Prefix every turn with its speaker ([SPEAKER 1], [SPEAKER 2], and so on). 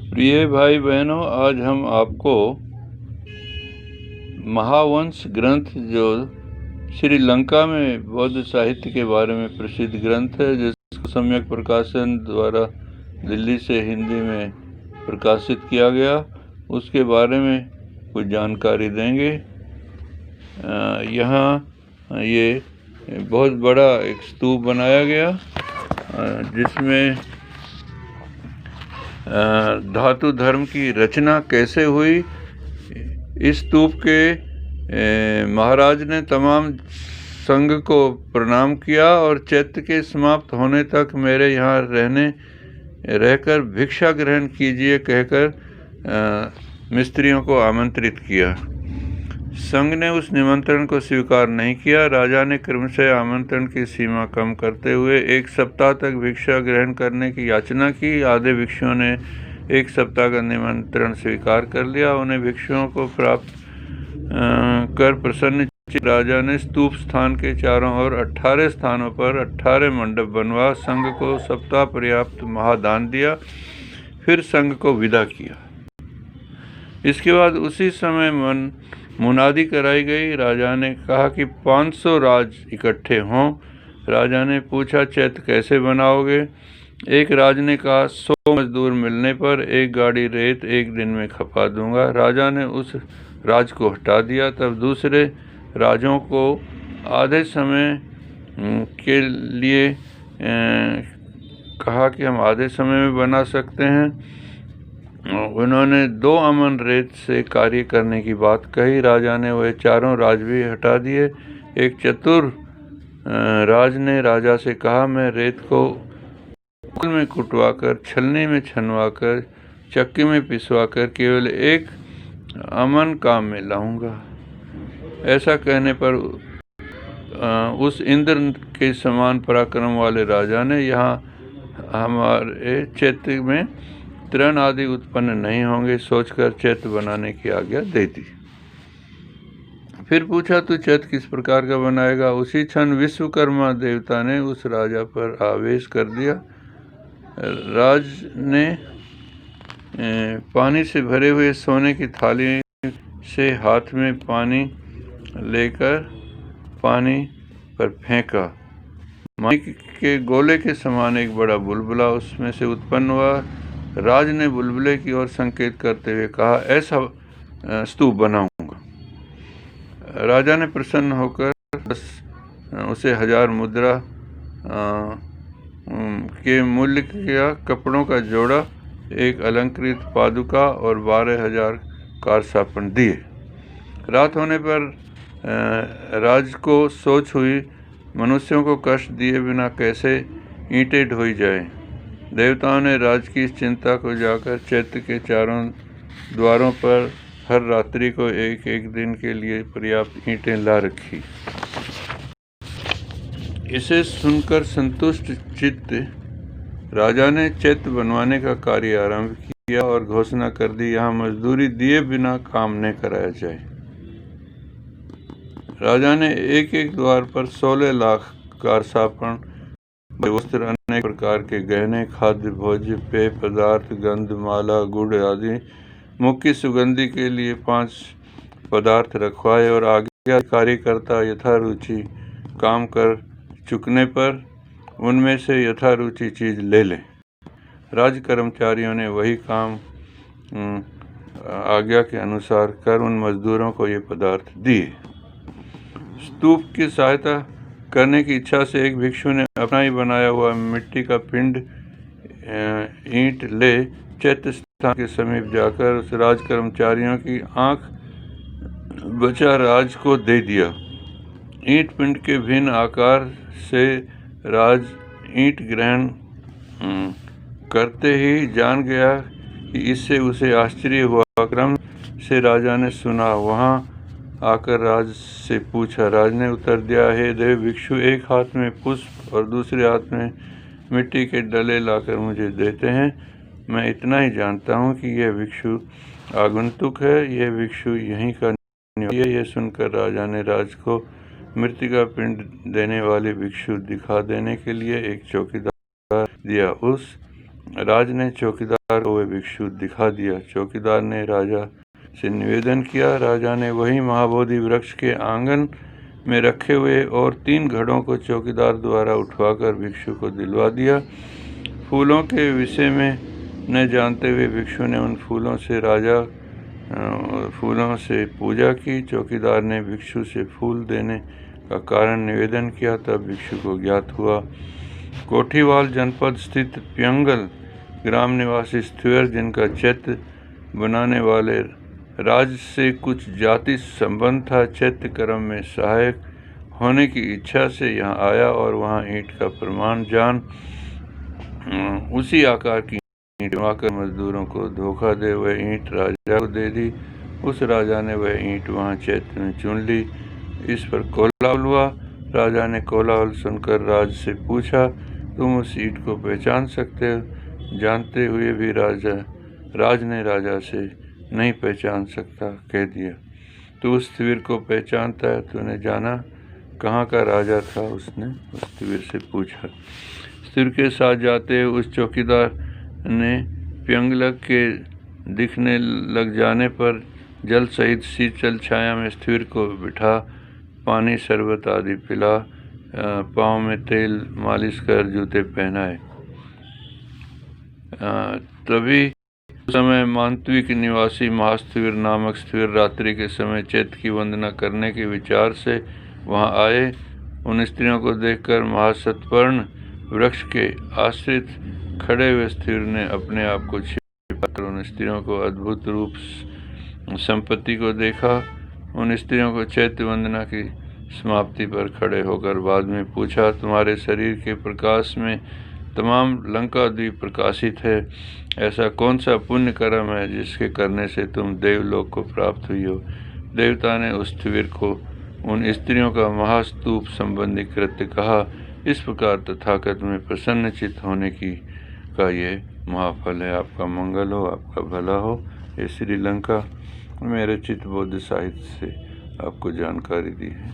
[SPEAKER 1] प्रिय भाई बहनों, आज हम आपको महावंश ग्रंथ जो श्रीलंका में बौद्ध साहित्य के बारे में प्रसिद्ध ग्रंथ है, जिसको सम्यक प्रकाशन द्वारा दिल्ली से हिंदी में प्रकाशित किया गया, उसके बारे में कुछ जानकारी देंगे। यहाँ ये बहुत बड़ा एक स्तूप बनाया गया जिसमें धातु धर्म की रचना कैसे हुई। इस स्तूप के महाराज ने तमाम संघ को प्रणाम किया और चैत्य के समाप्त होने तक मेरे यहाँ रहकर भिक्षा ग्रहण कीजिए कहकर मिस्त्रियों को आमंत्रित किया। संघ ने उस निमंत्रण को स्वीकार नहीं किया। राजा ने क्रमशः आमंत्रण की सीमा कम करते हुए 1 सप्ताह तक भिक्षा ग्रहण करने की याचना की। आधे भिक्षुओं ने 1 सप्ताह का निमंत्रण स्वीकार कर लिया। उन्हें भिक्षुओं को प्राप्त कर प्रसन्न राजा ने स्तूप स्थान के चारों ओर 18 स्थानों पर 18 मंडप बनवा संघ को सप्ताह पर्याप्त महादान दिया। फिर संघ को विदा किया। इसके बाद उसी समय मुनादी कराई गई। राजा ने कहा कि 500 राज इकट्ठे हों। राजा ने पूछा, चैत्य कैसे बनाओगे? एक राज ने कहा, 100 मजदूर मिलने पर 1 गाड़ी रेत 1 दिन में खपा दूंगा। राजा ने उस राज को हटा दिया। तब दूसरे राजों को आधे समय के लिए कहा कि हम आधे समय में बना सकते हैं। उन्होंने 2 अमन रेत से कार्य करने की बात कही। राजा ने वह चारों राज भी हटा दिए। एक चतुर राज ने राजा से कहा, मैं रेत को कुल में कुटवाकर, छलनी में छनवाकर, चक्की में पिसवाकर केवल 1 अमन काम में लाऊंगा। ऐसा कहने पर उस इंद्र के समान पराक्रम वाले राजा ने यहाँ हमारे चैत्य में तृण आदि उत्पन्न नहीं होंगे सोचकर चैत्य बनाने की आज्ञा दे दी। फिर पूछा, तू चैत्य किस प्रकार का बनाएगा? उसी क्षण विश्वकर्मा देवता ने उस राजा पर आवेश कर दिया। राज ने पानी से भरे हुए सोने की थाली से हाथ में पानी लेकर पानी पर फेंका। पानी के गोले के समान एक बड़ा बुलबुला उसमें से उत्पन्न हुआ। राज ने बुलबुले की ओर संकेत करते हुए कहा, ऐसा स्तूप बनाऊंगा। राजा ने प्रसन्न होकर उसे 1000 मुद्रा के मूल्य का कपड़ों का जोड़ा, 1 अलंकृत पादुका और 12,000 कारसापन दिए। रात होने पर राज को सोच हुई, मनुष्यों को कष्ट दिए बिना कैसे ईंटें ढोई जाए। देवताओं ने राज की इस चिंता को जाकर चैत्य के चारों द्वारों पर हर रात्रि को 1-1 दिन के लिए पर्याप्त ईंटें ला रखी। इसे सुनकर संतुष्ट चित्त राजा ने चैत्य बनवाने का कार्य आरंभ किया और घोषणा कर दी, यहाँ मजदूरी दिए बिना काम नहीं कराया जाए। राजा ने 1-1 द्वार पर 16 लाख कारसापन, वस्त्र, अनेक प्रकार के गहने, खाद्य भोज्य, पेय पदार्थ, गंध, माला, गुड़ आदि मुख्य सुगंधि के लिए 5 पदार्थ रखवाए और आज्ञा कार्यकर्ता यथारुचि काम कर चुकने पर उनमें से यथारुचि चीज ले लें। राज कर्मचारियों ने वही काम आज्ञा के अनुसार कर उन मजदूरों को ये पदार्थ दिए। स्तूप की सहायता करने की इच्छा से एक भिक्षु ने अपना ही बनाया हुआ मिट्टी का पिंड ईंट ले चैत्य स्थान के समीप जाकर उस राज कर्मचारियों की आंख बचा राज को दे दिया। ईंट पिंड के भिन्न आकार से राज ईंट ग्रहण करते ही जान गया कि इससे उसे आश्चर्य हुआ। क्रम से राजा ने सुना, वहाँ आकर राज से पूछा। राज ने उत्तर दिया, हे देव भिक्षु, एक हाथ में पुष्प और दूसरे हाथ में मिट्टी के डले लाकर मुझे देते हैं। मैं इतना ही जानता हूँ कि यह भिक्षु आगंतुक है, यह भिक्षु यहीं का निवासी है। यह सुनकर राजा ने राज को मृतिका पिंड देने वाले भिक्षु दिखा देने के लिए एक चौकीदार दिया। उस राज ने चौकीदार को वह भिक्षु दिखा दिया। चौकीदार ने राजा से निवेदन किया। राजा ने वही महाबोधि वृक्ष के आंगन में रखे हुए और 3 घड़ों को चौकीदार द्वारा उठवाकर भिक्षु को दिलवा दिया। फूलों के विषय में न जानते हुए भिक्षु ने उन फूलों से पूजा की। चौकीदार ने भिक्षु से फूल देने का कारण निवेदन किया, तब भिक्षु को ज्ञात हुआ। कोठीवाल जनपद स्थित पिंगल ग्राम निवासी स्थविर, जिनका चैत्य बनाने वाले राज से कुछ जाति संबंध था, चैत्य कर्म में सहायक होने की इच्छा से यहाँ आया और वहाँ ईंट का प्रमाण जान उसी आकार की ईंट बनवाकर मजदूरों को धोखा दे वह ईंट राजा को दे दी। उस राजा ने वह ईंट वहाँ चैत्य में चुन ली। इस पर कोलाहल हुआ। राजा ने कोलाहल सुनकर राज से पूछा, तुम उस ईंट को पहचान सकते हो? जानते हुए भी राज ने राजा से नहीं पहचान सकता कह दिया। तू उस स्थविर को पहचानता है? तूने जाना कहाँ का राजा था? उसने उस स्थविर से पूछा। स्थविर के साथ जाते उस चौकीदार ने पिंगलक के दिखने लग जाने पर जल सहित शीतल छाया में स्थविर को बिठा पानी शरबत आदि पिला, पाँव में तेल मालिश कर जूते पहनाए। तभी उस समय मांत्विक निवासी महास्थविर नामक स्थविर रात्रि के समय चैत्य की वंदना करने के विचार से वहां आए। उन स्त्रियों को देखकर महासतपर्ण वृक्ष के आश्रित खड़े हुए स्थविर ने अपने आप को छिपाकर उन स्त्रियों को अद्भुत रूप संपत्ति को देखा। उन स्त्रियों को चैत्य वंदना की समाप्ति पर खड़े होकर बाद में पूछा, तुम्हारे शरीर के प्रकाश में तमाम लंका द्वीप प्रकाशित है। ऐसा कौन सा पुण्य कर्म है जिसके करने से तुम देवलोक को प्राप्त हुई हो? देवता ने उस स्थविर को उन स्त्रियों का महास्तूप संबंधी कृत्य कहा। इस प्रकार तथागत में प्रसन्नचित होने का ये महाफल है। आपका मंगल हो, आपका भला हो। ये श्रीलंका मेरे चित्त बौद्ध साहित्य से आपको जानकारी दी है।